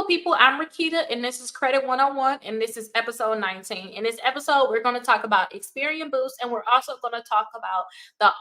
Hello, people. I'm Rickita, and this is Credit 101, and this is episode 19. In this episode, we're going to talk about Experian Boost, and we're also going to talk about the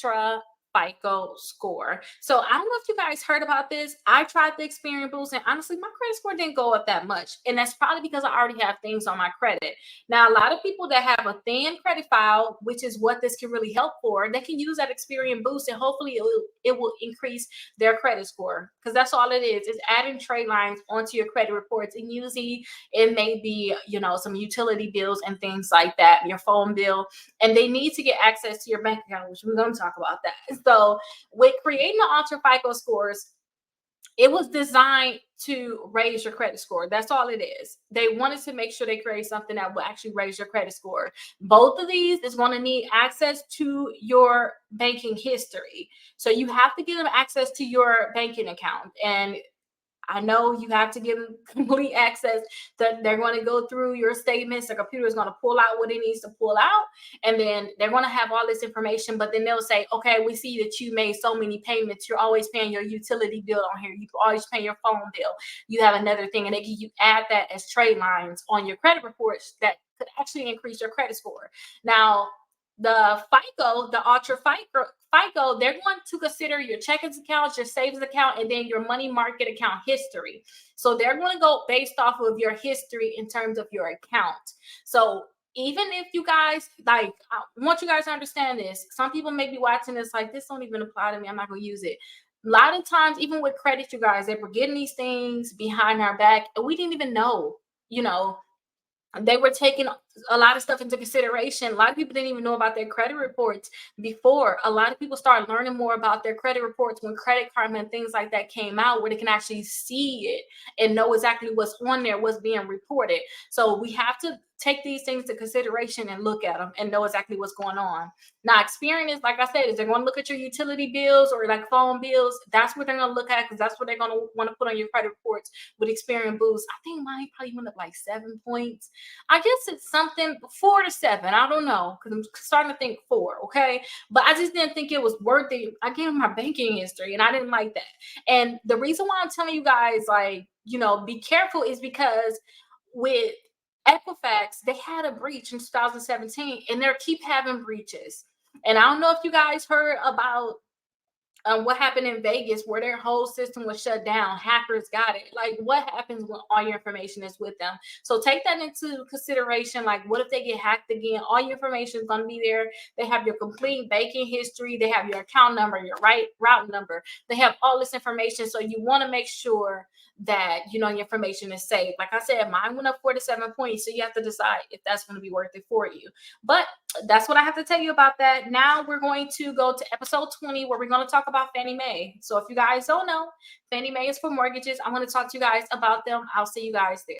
UltraFICO Score. So I don't know if you guys heard about this. I tried the Experian Boost, and honestly, my credit score didn't go up that much, and that's probably because I already have things on my credit. Now, a lot of people that have a thin credit file, which is what this can really help for, they can use that Experian Boost, and hopefully it will increase their credit score, because that's all it is. It's adding trade lines onto your credit reports, and usually it may be, some utility bills and things like that, your phone bill, and they need to get access to your bank account, which we're going to talk about that. So with creating the Ultra FICO scores, it was designed to raise your credit score. That's all it is. They wanted to make sure they create something that will actually raise your credit score. Both of these is going to need access to your banking history. So you have to give them access to your banking account. And I know you have to give them complete access. That they're going to go through your statements. The computer is going to pull out what it needs to pull out, and then they're going to have all this information. But then they'll say, "Okay, we see that you made so many payments. You're always paying your utility bill on here. You always pay your phone bill. You have another thing," and they can you add that as trade lines on your credit reports that could actually increase your credit score. Now, the FICO, the Ultra FICO, they're going to consider your checking account, your savings account, and then your money market account history. So they're going to go based off of your history in terms of your account. So even if you guys, I want you guys to understand this. Some people may be watching this like, this don't even apply to me. I'm not going to use it. A lot of times, even with credit, you guys, they were getting these things behind our back, and we didn't even know, they were taking a lot of stuff into consideration. A lot of people didn't even know about their credit reports before. A lot of people started learning more about their credit reports when Credit Karma and things like that came out, where they can actually see it and know exactly what's on there, what's being reported. So we have to take these things into consideration and look at them and know exactly what's going on. Now, Experian is, like I said, is they're going to look at your utility bills or like phone bills. That's what they're going to look at, because that's what they're going to want to put on your credit reports with Experian Boost. I think mine probably went up like 7 points. I guess it's something 4 to 7. I don't know, because I'm starting to think 4. Okay, but I just didn't think it was worth it. I gave them my banking history, and I didn't like that. And the reason why I'm telling you guys, like, be careful, is because with Equifax, they had a breach in 2017, and they keep having breaches. And I don't know if you guys heard about what happened in Vegas, where their whole system was shut down. Hackers got it. Like, what happens when all your information is with them? So take that into consideration. Like, what if they get hacked again? All your information is going to be there. They have your complete banking history. They have your account number, your route number. They have all this information. So you want to make sure that your information is safe. Like I said, mine went up 4 to 7 points. So you have to decide if that's going to be worth it for you. But that's what I have to tell you about that. Now we're going to go to episode 20, where we're going to talk about Fannie Mae. So if you guys don't know, Fannie Mae is for mortgages. I'm going to talk to you guys about them. I'll see you guys there.